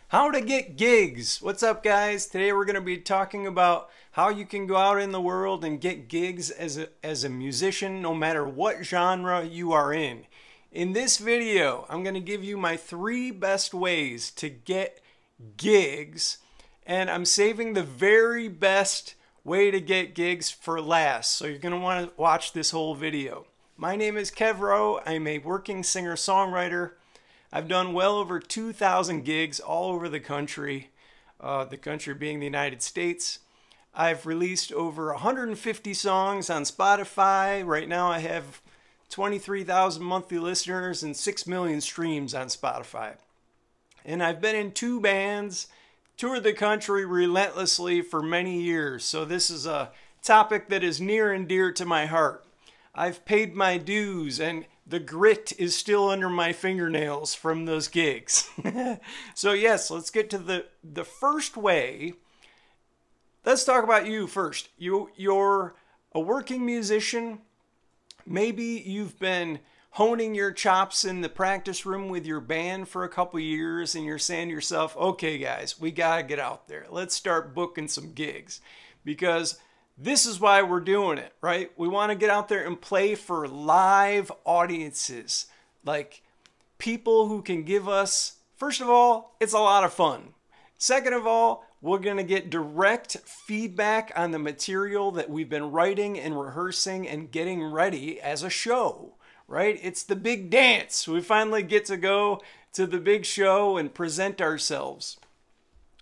How to get gigs. What's up, guys? Today we're going to be talking about how you can go out in the world and get gigs as a musician, no matter what genre you are in. In this video, I'm going to give you my 3 best ways to get gigs, and I'm saving the very best way to get gigs for last, so you're going to want to watch this whole video. My name is Kev Rowe. I'm a working singer-songwriter. I've done well over 2,000 gigs all over the country being the United States. I've released over 150 songs on Spotify. Right now I have 23,000 monthly listeners and 6 million streams on Spotify. And I've been in 2 bands, toured the country relentlessly for many years. So this is a topic that is near and dear to my heart. I've paid my dues, and the grit is still under my fingernails from those gigs. So yes, let's get to the first way. Let's talk about you first. You're a working musician. Maybe you've been honing your chops in the practice room with your band for a couple years, and you're saying to yourself, okay guys, we gotta get out there. Let's start booking some gigs, because this is why we're doing it, right? We want to get out there and play for live audiences, like people who can give us, first of all, it's a lot of fun. Second of all, we're going to get direct feedback on the material that we've been writing and rehearsing and getting ready as a show, right? It's the big dance. We finally get to go to the big show and present ourselves.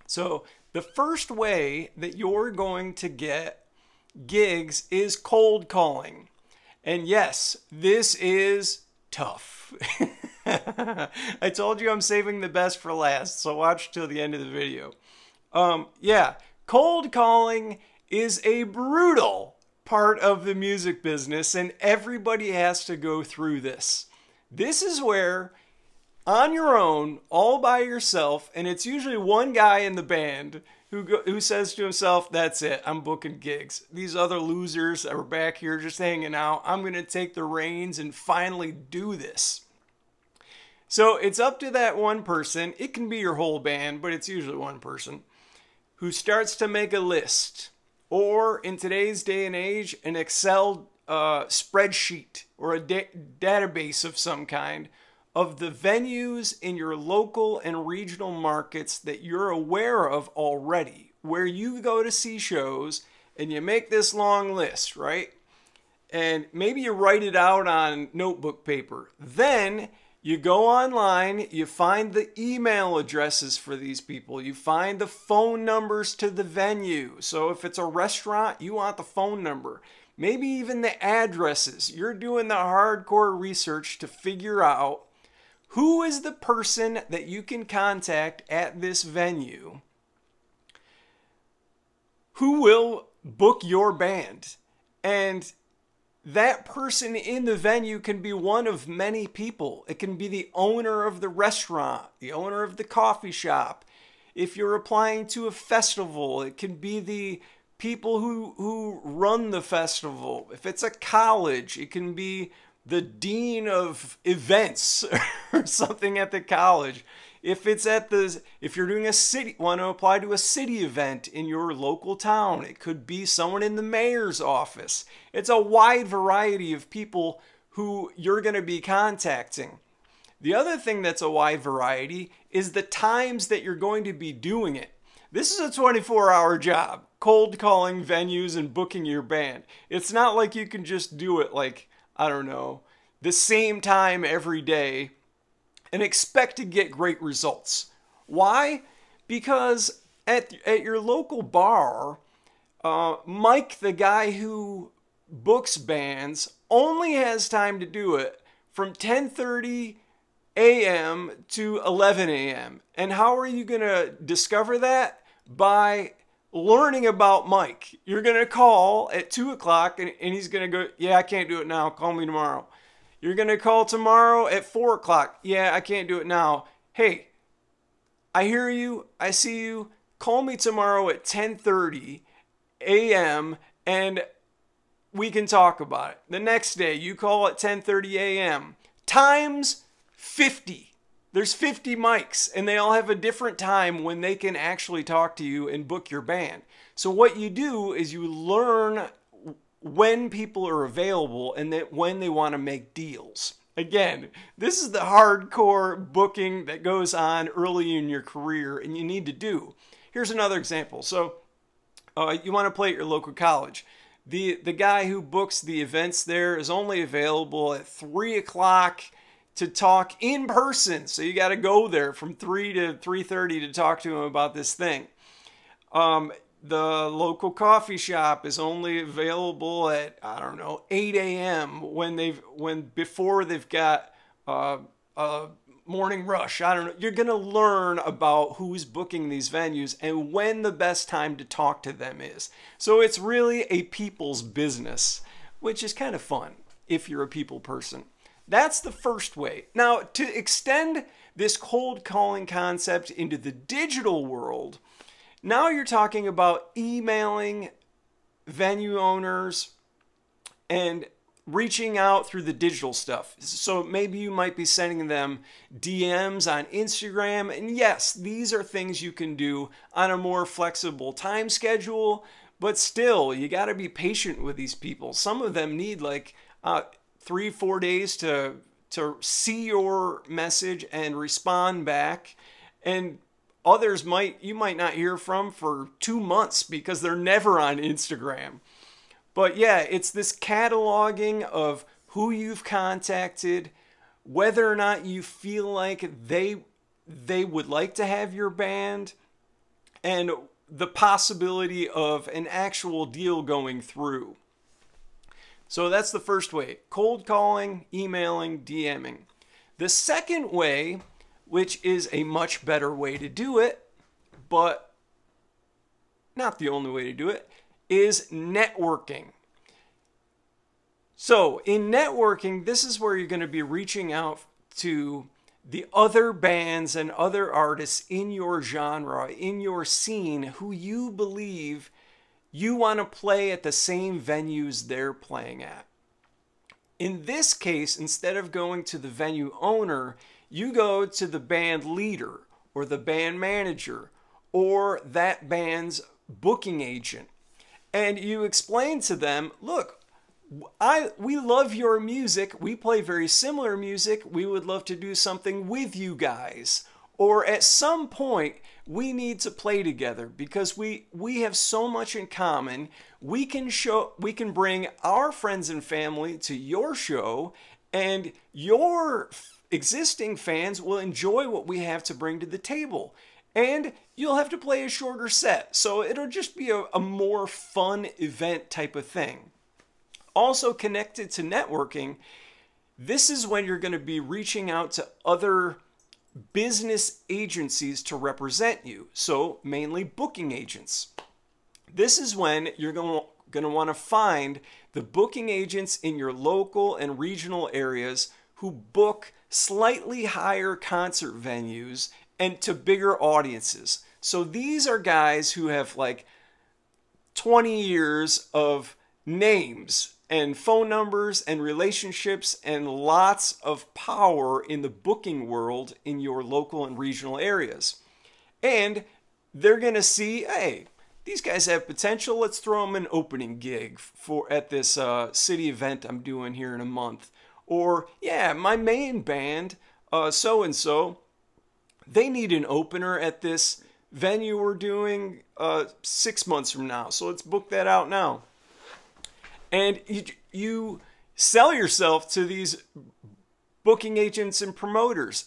So the first way that you're going to get gigs is cold calling. And yes, this is tough. I told you I'm saving the best for last, so watch till the end of the video. Yeah, cold calling is a brutal part of the music business, and everybody has to go through this. This is where, on your own, all by yourself, and it's usually one guy in the band who says to himself, that's it, I'm booking gigs. These other losers are back here just hanging out. I'm going to take the reins and finally do this. So it's up to that one person. It can be your whole band, but it's usually one person who starts to make a list, or in today's day and age, an Excel spreadsheet or a database of some kind of the venues in your local and regional markets that you're aware of already, where you go to see shows, and you make this long list, right? And maybe you write it out on notebook paper. Then you go online, you find the email addresses for these people, you find the phone numbers to the venue. So if it's a restaurant, you want the phone number. Maybe even the addresses. You're doing the hardcore research to figure out who is the person that you can contact at this venue who will book your band. And that person in the venue can be one of many people. It can be the owner of the restaurant, the owner of the coffee shop. If you're applying to a festival, it can be the people who run the festival. If it's a college, it can be the dean of events or something at the college. If you're doing want to apply to a city event in your local town, it could be someone in the mayor's office. It's a wide variety of people who you're going to be contacting. The other thing that's a wide variety is the times that you're going to be doing it. This is a 24-hour job, cold calling venues and booking your band. It's not like you can just do it like, I don't know, the same time every day and expect to get great results. Why? Because at your local bar, Mike, the guy who books bands, only has time to do it from 10:30 a.m. to 11 a.m. And how are you going to discover that? By learning about Mike. You're going to call at 2 o'clock and he's going to go, yeah, I can't do it now. Call me tomorrow. You're going to call tomorrow at 4 o'clock. Yeah, I can't do it now. Hey, I hear you. I see you. Call me tomorrow at 10:30 a.m. and we can talk about it. The next day, you call at 10:30 a.m. times 50. there's 50 mics and they all have a different time when they can actually talk to you and book your band. So what you do is you learn when people are available and that when they want to make deals. Again, this is the hardcore booking that goes on early in your career and you need to do. Here's another example. So you want to play at your local college. The guy who books the events there is only available at 3 o'clock to talk in person. So you got to go there from 3 to 3:30 to talk to him about this thing. The local coffee shop is only available at, I don't know, 8 a.m. before they've got a morning rush. I don't know. You're going to learn about who's booking these venues and when the best time to talk to them is. So it's really a people's business, which is kind of fun if you're a people person. That's the first way. Now, to extend this cold calling concept into the digital world, now you're talking about emailing venue owners and reaching out through the digital stuff. So maybe you might be sending them DMs on Instagram. And yes, these are things you can do on a more flexible time schedule, but still, you got to be patient with these people. Some of them need like 3-4 days to see your message and respond back. And others you might not hear from for 2 months because they're never on Instagram. But yeah, it's this cataloging of who you've contacted, whether or not you feel like they would like to have your band, and the possibility of an actual deal going through. So that's the first way: cold calling, emailing, DMing. The second way, which is a much better way to do it, but not the only way to do it, is networking. So in networking, this is where you're going to be reaching out to the other bands and other artists in your genre, in your scene, who you believe you want to play at the same venues they're playing at. In this case, instead of going to the venue owner, you go to the band leader or the band manager or that band's booking agent. And you explain to them, look, we love your music. We play very similar music. We would love to do something with you guys. Or at some point, we need to play together because we have so much in common. We can bring our friends and family to your show, and your existing fans will enjoy what we have to bring to the table. And you'll have to play a shorter set. So it'll just be a more fun event type of thing. Also connected to networking, this is when you're going to be reaching out to other business agencies to represent you. So mainly booking agents. This is when you're going to want to find the booking agents in your local and regional areas who book slightly higher concert venues and to bigger audiences. So these are guys who have like 20 years of names and phone numbers and relationships and lots of power in the booking world in your local and regional areas. And they're going to see, hey, these guys have potential. Let's throw them an opening gig at this city event I'm doing here in a month. Or, yeah, my main band, so-and-so, they need an opener at this venue we're doing 6 months from now. So let's book that out now. And you sell yourself to these booking agents and promoters.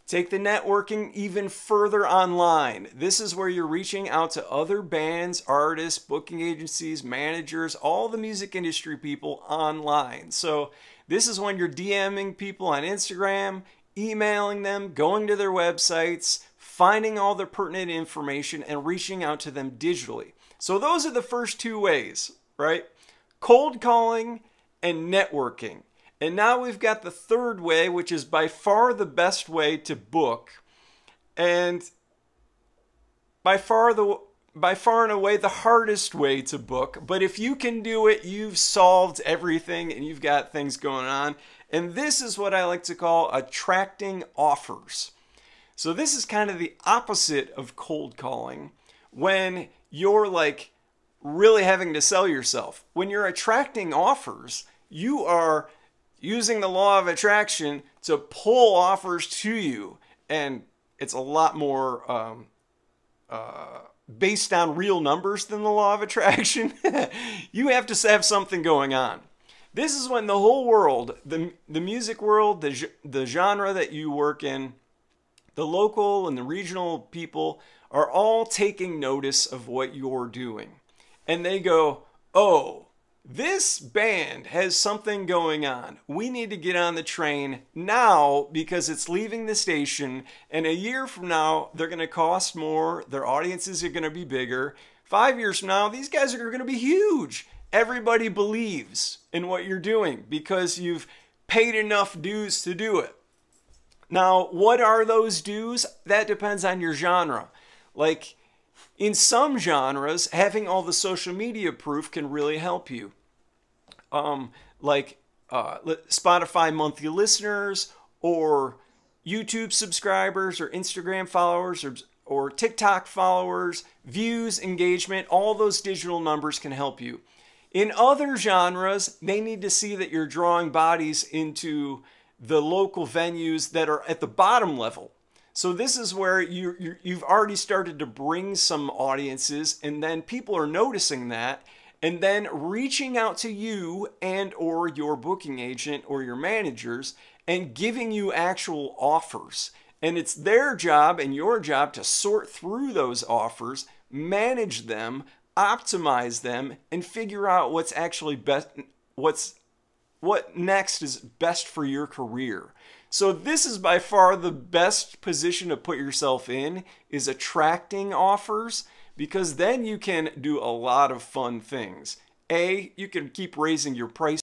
Take the networking even further online. This is where you're reaching out to other bands, artists, booking agencies, managers, all the music industry people online. So this is when you're DMing people on Instagram, emailing them, going to their websites, finding all the pertinent information, and reaching out to them digitally. So those are the first two ways, right? Cold calling and networking. And now we've got the third way, which is by far the best way to book. And by far and away the hardest way to book. But if you can do it, you've solved everything and you've got things going on. And this is what I like to call attracting offers. So this is kind of the opposite of cold calling, when you're like really having to sell yourself. When you're attracting offers, you are using the law of attraction to pull offers to you. And it's a lot more based on real numbers than the law of attraction. You have to have something going on. This is when the whole world, the music world, the genre that you work in, the local and the regional people are all taking notice of what you're doing. And they go, oh, this band has something going on. We need to get on the train now because it's leaving the station. And a year from now, they're going to cost more. Their audiences are going to be bigger. 5 years from now, these guys are going to be huge. Everybody believes in what you're doing because you've paid enough dues to do it. Now, what are those dues? That depends on your genre. Like, in some genres, having all the social media proof can really help you. Spotify monthly listeners, or YouTube subscribers, or Instagram followers, or TikTok followers, views, engagement, all those digital numbers can help you. In other genres, they need to see that you're drawing bodies into the local venues that are at the bottom level. So this is where you've already started to bring some audiences, and then people are noticing that, and then reaching out to you and or your booking agent or your managers and giving you actual offers. And it's their job and your job to sort through those offers, manage them, optimize them, and figure out what's actually best, what next is best for your career. So this is by far the best position to put yourself in, is attracting offers, because then you can do a lot of fun things. A, you can keep raising your price